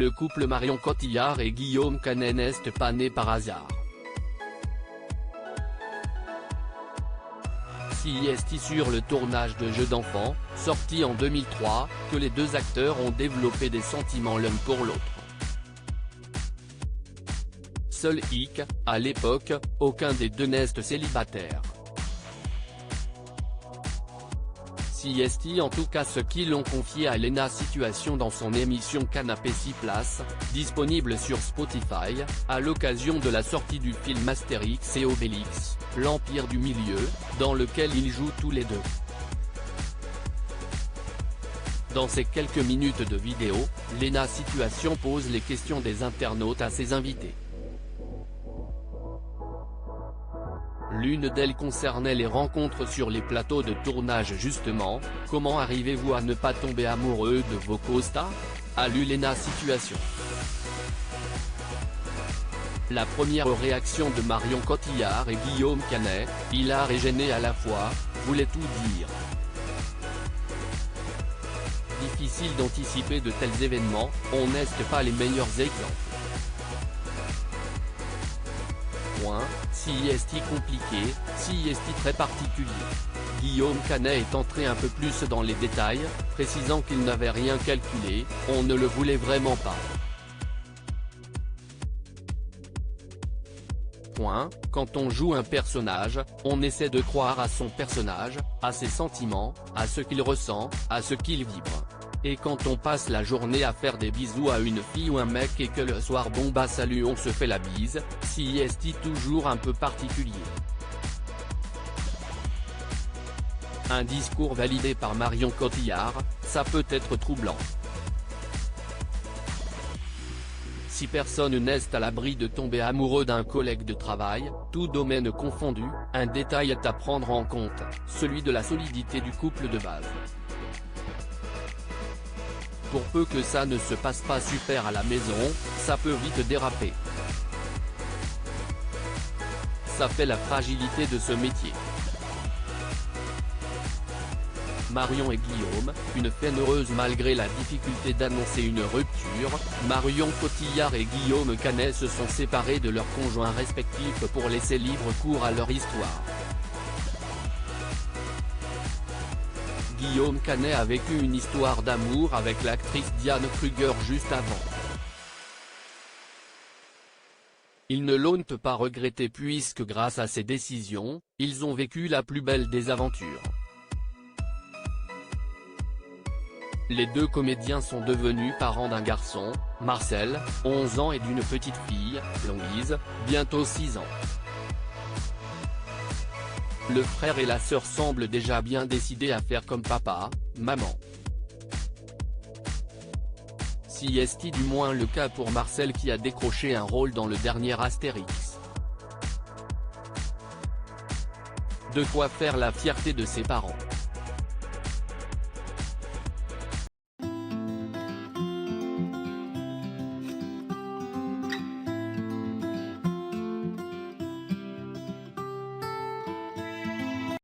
Le couple Marion Cotillard et Guillaume Canet n'est pas né par hasard. C'est sur le tournage de Jeux d'enfants, sorti en 2003, que les deux acteurs ont développé des sentiments l'un pour l'autre. Seul hic, à l'époque, aucun des deux n'est célibataire. C'est en tout cas ce qu'ils ont confié à Léna Situation dans son émission Canapé 6 places, disponible sur Spotify, à l'occasion de la sortie du film Astérix et Obélix, l'Empire du Milieu, dans lequel ils jouent tous les deux. Dans ces quelques minutes de vidéo, Léna Situation pose les questions des internautes à ses invités. L'une d'elles concernait les rencontres sur les plateaux de tournage justement. Comment arrivez-vous à ne pas tomber amoureux de vos co-stars, a lu Léna Situation. La première réaction de Marion Cotillard et Guillaume Canet, hilar et gêné à la fois, voulait tout dire. Difficile d'anticiper de tels événements, on n'est pas les meilleurs exemples. C'est compliqué, c'est très particulier. Guillaume Canet est entré un peu plus dans les détails, précisant qu'il n'avait rien calculé, on ne le voulait vraiment pas. Quand on joue un personnage, on essaie de croire à son personnage, à ses sentiments, à ce qu'il ressent, à ce qu'il vibre. Et quand on passe la journée à faire des bisous à une fille ou un mec et que le soir bon bah salut on se fait la bise, c'est toujours un peu particulier. Un discours validé par Marion Cotillard, ça peut être troublant. Si personne n'est à l'abri de tomber amoureux d'un collègue de travail, tout domaine confondu, un détail est à prendre en compte, celui de la solidité du couple de base. Pour peu que ça ne se passe pas super à la maison, ça peut vite déraper. Ça fait la fragilité de ce métier. Marion et Guillaume, une fin heureuse malgré la difficulté d'annoncer une rupture. Marion Cotillard et Guillaume Canet se sont séparés de leurs conjoints respectifs pour laisser libre cours à leur histoire. Guillaume Canet a vécu une histoire d'amour avec l'actrice Diane Kruger juste avant. Ils ne l'ont pas regretté puisque grâce à ces décisions, ils ont vécu la plus belle des aventures. Les deux comédiens sont devenus parents d'un garçon, Marcel, 11 ans et d'une petite fille, Louise, bientôt 6 ans. Le frère et la sœur semblent déjà bien décidés à faire comme papa, maman. C'est du moins le cas pour Marcel qui a décroché un rôle dans le dernier Astérix. De quoi faire la fierté de ses parents.